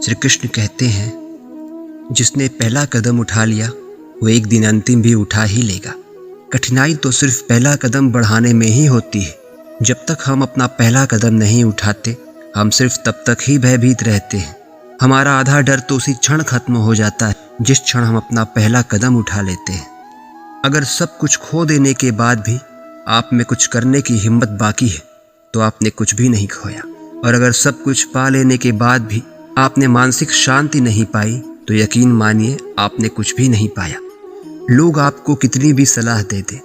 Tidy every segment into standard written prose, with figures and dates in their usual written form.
श्री कृष्ण कहते हैं, जिसने पहला कदम उठा लिया वो एक दिन अंतिम भी उठा ही लेगा। कठिनाई तो सिर्फ पहला कदम बढ़ाने में ही होती है। जब तक हम अपना पहला कदम नहीं उठाते, हम सिर्फ तब तक ही भयभीत रहते हैं। हमारा आधा डर तो उसी क्षण खत्म हो जाता है जिस क्षण हम अपना पहला कदम उठा लेते हैं। अगर सब कुछ खो देने के बाद भी आप में कुछ करने की हिम्मत बाकी है तो आपने कुछ भी नहीं खोया, और अगर सब कुछ पा लेने के बाद भी आपने मानसिक शांति नहीं पाई तो यकीन मानिए आपने कुछ भी नहीं पाया। लोग आपको कितनी भी सलाह दे दें,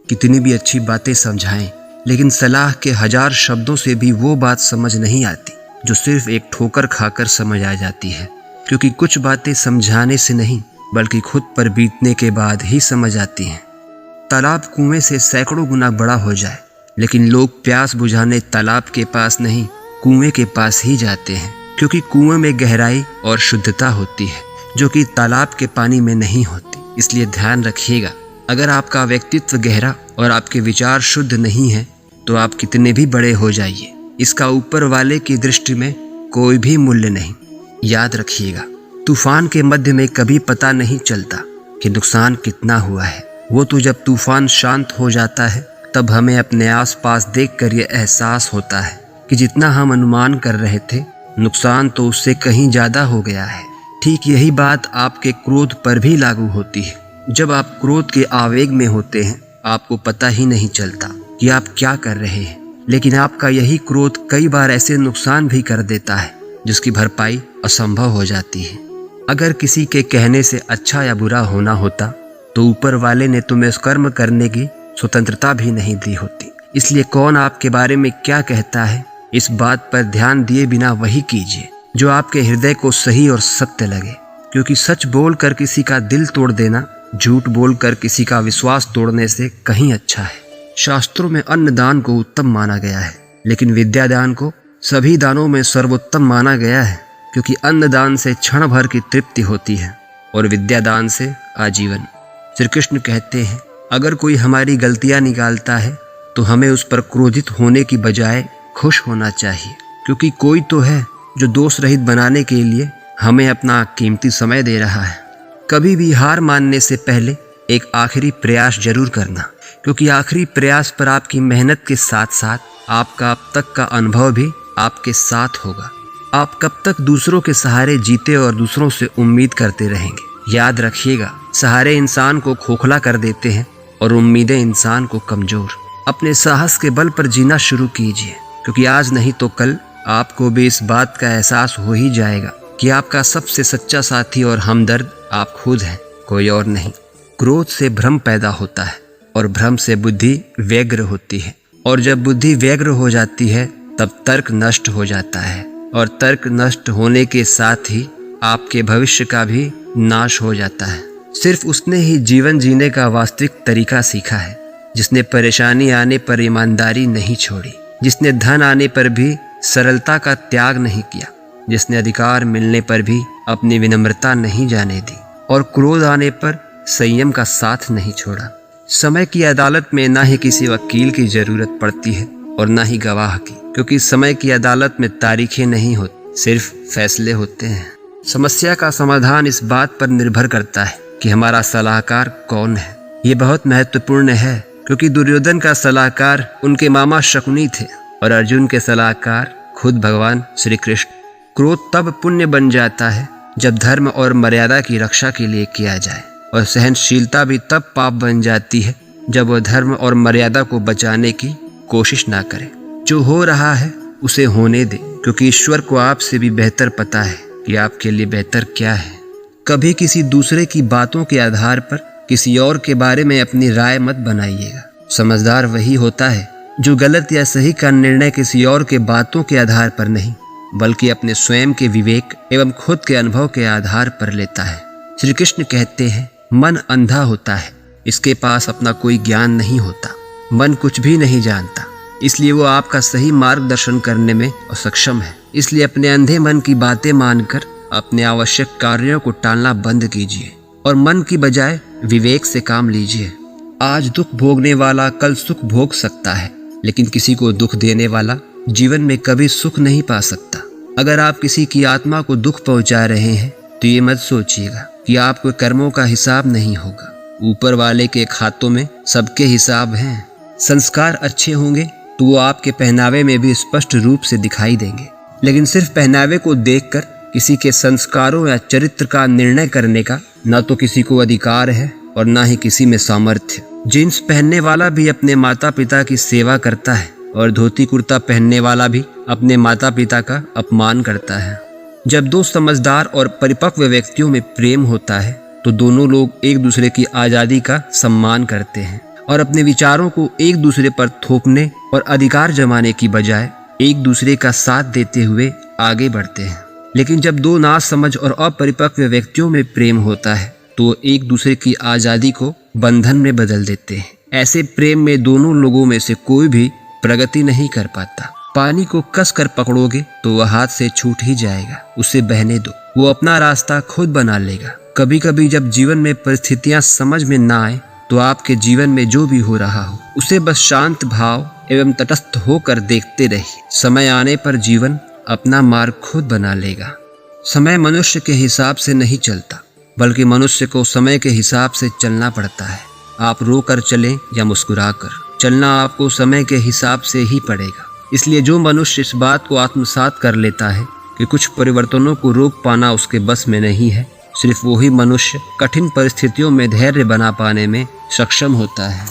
कितनी भी अच्छी बातें समझाएं, लेकिन सलाह के 1000 शब्दों से भी वो बात समझ नहीं आती जो सिर्फ एक ठोकर खाकर समझ आ जाती है। क्योंकि कुछ बातें समझाने से नहीं बल्कि खुद पर बीतने के बाद ही समझ आती हैं। तालाब कुएं से सैकड़ों गुना बड़ा हो जाए, लेकिन लोग प्यास बुझाने तालाब के पास नहीं कुएं के पास ही जाते हैं, क्योंकि कुएं में गहराई और शुद्धता होती है जो कि तालाब के पानी में नहीं होती। इसलिए ध्यान रखिएगा, अगर आपका व्यक्तित्व गहरा और आपके विचार शुद्ध नहीं है तो आप कितने भी बड़े हो जाइए, इसका ऊपर वाले की दृष्टि में कोई भी मूल्य नहीं। याद रखिएगा, तूफान के मध्य में कभी पता नहीं चलता कि नुकसान कितना हुआ है। वो तो जब तूफान शांत हो जाता है तब हमें अपने आसपास देखकर ये एहसास होता है कि जितना हम अनुमान कर रहे थे नुकसान तो उससे कहीं ज़्यादा हो गया है। ठीक यही बात आपके क्रोध पर भी लागू होती है। जब आप क्रोध के आवेग में होते हैं आपको पता ही नहीं चलता कि आप क्या कर रहे हैं, लेकिन आपका यही क्रोध कई बार ऐसे नुकसान भी कर देता है जिसकी भरपाई असंभव हो जाती है। अगर किसी के कहने से अच्छा या बुरा होना होता तो ऊपर वाले ने तुम्हें कर्म करने की स्वतंत्रता भी नहीं दी होती। इसलिए कौन आपके बारे में क्या कहता है इस बात पर ध्यान दिए बिना वही कीजिए जो आपके हृदय को सही और सत्य लगे, क्योंकि सच बोलकर किसी का दिल तोड़ देना झूठ बोलकर किसी का विश्वास तोड़ने से कहीं अच्छा है। शास्त्रों में अन्न दान को उत्तम माना गया है, लेकिन विद्यादान को सभी दानों में सर्वोत्तम माना गया है, क्योंकि अन्न दान से क्षण भर की तृप्ति होती है और विद्यादान से आजीवन। श्री कृष्ण कहते हैं, अगर कोई हमारी गलतियां निकालता है तो हमें उस पर क्रोधित होने की बजाय खुश होना चाहिए, क्योंकि कोई तो है जो दोष रहित बनाने के लिए हमें अपना कीमती समय दे रहा है। कभी भी हार मानने से पहले एक आखिरी प्रयास जरूर करना, क्योंकि आखिरी प्रयास पर आपकी मेहनत के साथ साथ आपका अब तक का अनुभव भी आपके साथ होगा। आप कब तक दूसरों के सहारे जीते और दूसरों से उम्मीद करते रहेंगे। याद रखिएगा, सहारे इंसान को खोखला कर देते हैं और उम्मीदें इंसान को कमजोर। अपने साहस के बल पर जीना शुरू कीजिए, क्योंकि आज नहीं तो कल आपको भी इस बात का एहसास हो ही जाएगा कि आपका सबसे सच्चा साथी और हमदर्द आप खुद हैं, कोई और नहीं। क्रोध से भ्रम पैदा होता है और भ्रम से बुद्धि व्यग्र होती है, और जब बुद्धि व्यग्र हो जाती है तब तर्क नष्ट हो जाता है, और तर्क नष्ट होने के साथ ही आपके भविष्य का भी नाश हो जाता है। सिर्फ उसने ही जीवन जीने का वास्तविक तरीका सीखा है जिसने परेशानी आने पर ईमानदारी नहीं छोड़ी, जिसने धन आने पर भी सरलता का त्याग नहीं किया, जिसने अधिकार मिलने पर भी अपनी विनम्रता नहीं जाने दी, और क्रोध आने पर संयम का साथ नहीं छोड़ा। समय की अदालत में ना ही किसी वकील की जरूरत पड़ती है और ना ही गवाह की, क्योंकि समय की अदालत में तारीखें नहीं होती, सिर्फ फैसले होते हैं। समस्या का समाधान इस बात पर निर्भर करता है कि हमारा सलाहकार कौन है। ये बहुत महत्वपूर्ण है, क्योंकि दुर्योधन का सलाहकार उनके मामा शकुनी थे और अर्जुन के सलाहकार खुद भगवान श्री कृष्ण। क्रोध तब पुण्य बन जाता है जब धर्म और मर्यादा की रक्षा के लिए किया जाए, और सहनशीलता भी तब पाप बन जाती है जब वह धर्म और मर्यादा को बचाने की कोशिश ना करे। जो हो रहा है उसे होने दे, क्योंकि ईश्वर को आपसे भी बेहतर पता है कि आपके लिए बेहतर क्या है। कभी किसी दूसरे की बातों के आधार पर किसी और के बारे में अपनी राय मत बनाइएगा। समझदार वही होता है जो गलत या सही का निर्णय किसी और के बातों के आधार पर नहीं बल्कि अपने स्वयं के विवेक एवं खुद के अनुभव के आधार पर लेता है। श्री कृष्ण कहते हैं, मन अंधा होता है, इसके पास अपना कोई ज्ञान नहीं होता। मन कुछ भी नहीं जानता, इसलिए वो आपका सही मार्गदर्शन करने में असक्षम है। इसलिए अपने अंधे मन की बातें मानकर अपने आवश्यक कार्यों को टालना बंद कीजिए और मन की बजाय विवेक से काम लीजिए। आज दुख भोगने वाला कल सुख भोग सकता है, लेकिन किसी को दुख देने वाला जीवन में कभी सुख नहीं पा सकता। अगर आप किसी की आत्मा को दुख पहुंचा रहे हैं तो ये मत सोचिएगा कि आपके कर्मों का हिसाब नहीं होगा। ऊपर वाले के खातों में सबके हिसाब हैं। संस्कार अच्छे होंगे तो वो आपके पहनावे में भी स्पष्ट रूप से दिखाई देंगे। लेकिन सिर्फ पहनावे को देखकर किसी के संस्कारों या चरित्र का निर्णय करने का न तो किसी को अधिकार है और न ही किसी में सामर्थ्य। जीन्स पहनने वाला भी अपने माता पिता की सेवा करता है और धोती कुर्ता पहनने वाला भी अपने माता पिता का अपमान करता है। जब दो समझदार और परिपक्व व्यक्तियों में प्रेम होता है तो दोनों लोग एक दूसरे की आज़ादी का सम्मान करते हैं और अपने विचारों को एक दूसरे पर थोपने और अधिकार जमाने की बजाय एक दूसरे का साथ देते हुए आगे बढ़ते हैं। लेकिन जब दो नासमझ और अपरिपक्व व्यक्तियों में प्रेम होता है तो वो एक दूसरे की आज़ादी को बंधन में बदल देते हैं। ऐसे प्रेम में दोनों लोगों में से कोई भी प्रगति नहीं कर पाता। पानी को कस कर पकड़ोगे तो वह हाथ से छूट ही जाएगा, उसे बहने दो, वो अपना रास्ता खुद बना लेगा। कभी कभी जब जीवन में परिस्थितियां समझ में ना आए तो आपके जीवन में जो भी हो रहा हो उसे बस शांत भाव एवं तटस्थ होकर देखते रहिए। समय आने पर जीवन अपना मार्ग खुद बना लेगा। समय मनुष्य के हिसाब से नहीं चलता, बल्कि मनुष्य को समय के हिसाब से चलना पड़ता है। आप रो कर चलें या मुस्कुरा कर, चलना आपको समय के हिसाब से ही पड़ेगा। इसलिए जो मनुष्य इस बात को आत्मसात कर लेता है कि कुछ परिवर्तनों को रोक पाना उसके बस में नहीं है, सिर्फ वही मनुष्य कठिन परिस्थितियों में धैर्य बना पाने में सक्षम होता है।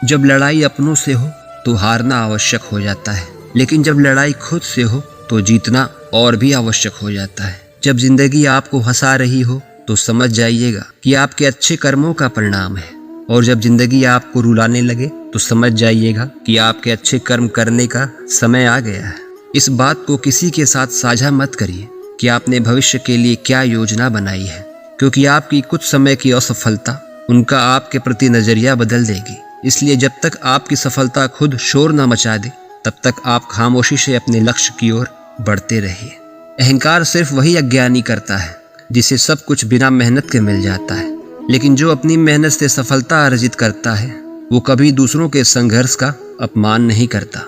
जब लड़ाई अपनों से हो तो हारना आवश्यक हो जाता है, लेकिन जब लड़ाई खुद से हो तो जीतना और भी आवश्यक हो जाता है। जब जिंदगी आपको हंसा रही हो तो समझ जाइएगा कि आपके अच्छे कर्मों का परिणाम है, और जब जिंदगी आपको रुलाने लगे तो समझ जाइएगा कि आपके अच्छे कर्म करने का समय आ गया है। इस बात को किसी के साथ साझा मत करिए कि आपने भविष्य के लिए क्या योजना बनाई है, क्योंकि आपकी कुछ समय की असफलता उनका आपके प्रति नजरिया बदल देगी। इसलिए जब तक आपकी सफलता खुद शोर न मचा दे तब तक आप खामोशी से अपने लक्ष्य की ओर बढ़ते रहिए। अहंकार सिर्फ वही अज्ञानी करता है जिसे सब कुछ बिना मेहनत के मिल जाता है, लेकिन जो अपनी मेहनत से सफलता अर्जित करता है वो कभी दूसरों के संघर्ष का अपमान नहीं करता।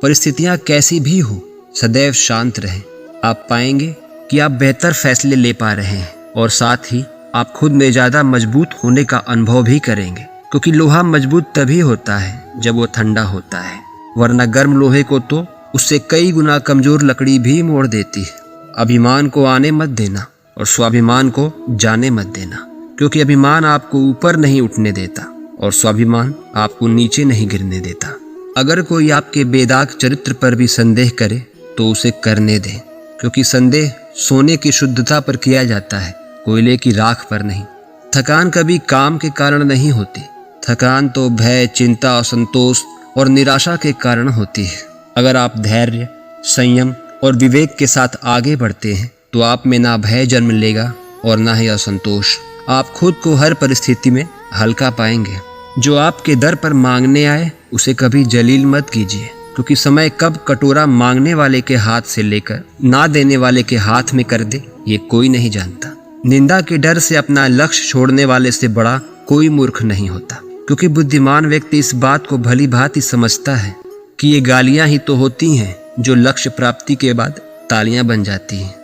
परिस्थितियां कैसी भी हो, सदैव शांत रहें। आप पाएंगे कि आप बेहतर फैसले ले पा रहे हैं और साथ ही आप खुद में ज़्यादा मजबूत होने का अनुभव भी करेंगे, क्योंकि लोहा मजबूत तभी होता है जब वो ठंडा होता है, वरना गर्म लोहे को तो उससे कई गुना कमजोर लकड़ी भी मोड़ देती है। अभिमान को आने मत देना और स्वाभिमान को जाने मत देना, क्योंकि अभिमान आपको ऊपर नहीं उठने देता और स्वाभिमान आपको नीचे नहीं गिरने देता। अगर कोई आपके बेदाग चरित्र पर भी संदेह करे तो उसे करने दें, क्योंकि संदेह सोने की शुद्धता पर किया जाता है, कोयले की राख पर नहीं। थकान कभी काम के कारण नहीं होती, थकान तो भय, चिंता, असंतोष और निराशा के कारण होती है। अगर आप धैर्य, संयम और विवेक के साथ आगे बढ़ते हैं तो आप में ना भय जन्म लेगा और ना ही असंतोष। आप खुद को हर परिस्थिति में हल्का पाएंगे। जो आपके दर पर मांगने आए उसे कभी जलील मत कीजिए, क्योंकि समय कब कटोरा मांगने वाले के हाथ से लेकर ना देने वाले के हाथ में कर दे ये कोई नहीं जानता। निंदा के डर से अपना लक्ष्य छोड़ने वाले से बड़ा कोई मूर्ख नहीं होता, क्योंकि बुद्धिमान व्यक्ति इस बात को भली भांति समझता है कि ये गालियां ही तो होती हैं जो लक्ष्य प्राप्ति के बाद तालियां बन जाती हैं।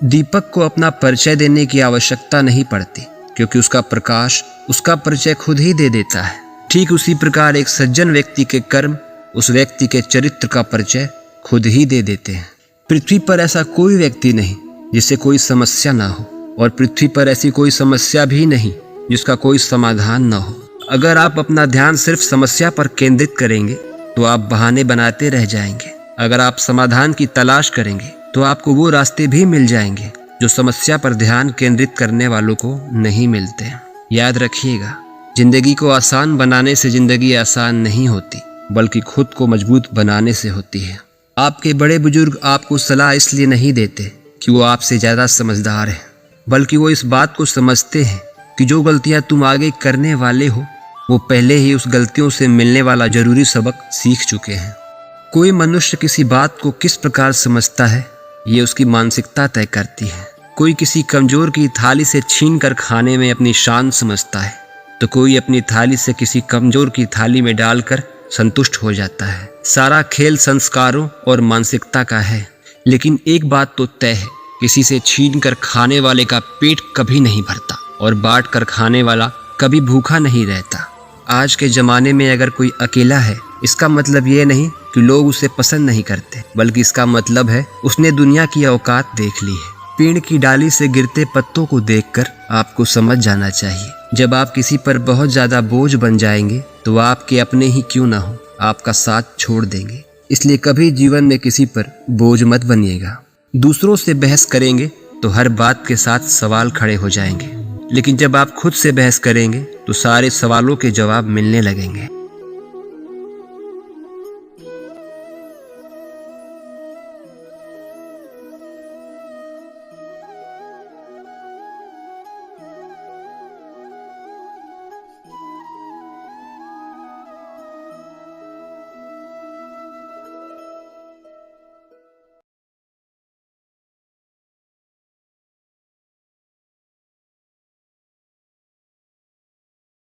दीपक को अपना परिचय देने की आवश्यकता नहीं पड़ती, क्योंकि उसका प्रकाश उसका परिचय खुद ही दे देता है। ठीक उसी प्रकार एक सज्जन व्यक्ति के कर्म उस व्यक्ति के चरित्र का परिचय खुद ही दे देते हैं। पृथ्वी पर ऐसा कोई व्यक्ति नहीं जिसे कोई समस्या ना हो, और पृथ्वी पर ऐसी कोई समस्या भी नहीं जिसका कोई समाधान ना हो। अगर आप अपना ध्यान सिर्फ समस्या पर केंद्रित करेंगे तो आप बहाने बनाते रह जाएंगे। अगर आप समाधान की तलाश करेंगे तो आपको वो रास्ते भी मिल जाएंगे जो समस्या पर ध्यान केंद्रित करने वालों को नहीं मिलते। याद रखिएगा, जिंदगी को आसान बनाने से जिंदगी आसान नहीं होती, बल्कि खुद को मजबूत बनाने से होती है। आपके बड़े बुजुर्ग आपको सलाह इसलिए नहीं देते कि वो आपसे ज़्यादा समझदार हैं, बल्कि वो इस बात को समझते हैं कि जो गलतियां तुम आगे करने वाले हो वो पहले ही उस गलतियों से मिलने वाला जरूरी सबक सीख चुके हैं। कोई मनुष्य किसी बात को किस प्रकार समझता है ये उसकी मानसिकता तय करती है। कोई किसी कमजोर की थाली से छीन कर खाने में अपनी शान समझता है, तो कोई अपनी थाली से किसी कमजोर की थाली में डालकर संतुष्ट हो जाता है। सारा खेल संस्कारों और मानसिकता का है। लेकिन एक बात तो तय है, किसी से छीन कर खाने वाले का पेट कभी नहीं भरता और बांट कर खाने वाला कभी भूखा नहीं रहता। आज के ज़माने में अगर कोई अकेला है, इसका मतलब ये नहीं कि लोग उसे पसंद नहीं करते, बल्कि इसका मतलब है उसने दुनिया की औकात देख ली है। पेड़ की डाली से गिरते पत्तों को देखकर आपको समझ जाना चाहिए, जब आप किसी पर बहुत ज़्यादा बोझ बन जाएंगे तो आपके अपने ही क्यों ना हो आपका साथ छोड़ देंगे। इसलिए कभी जीवन में किसी पर बोझ मत बनिएगा। दूसरों से बहस करेंगे तो हर बात के साथ सवाल खड़े हो जाएंगे, लेकिन जब आप खुद से बहस करेंगे तो सारे सवालों के जवाब मिलने लगेंगे।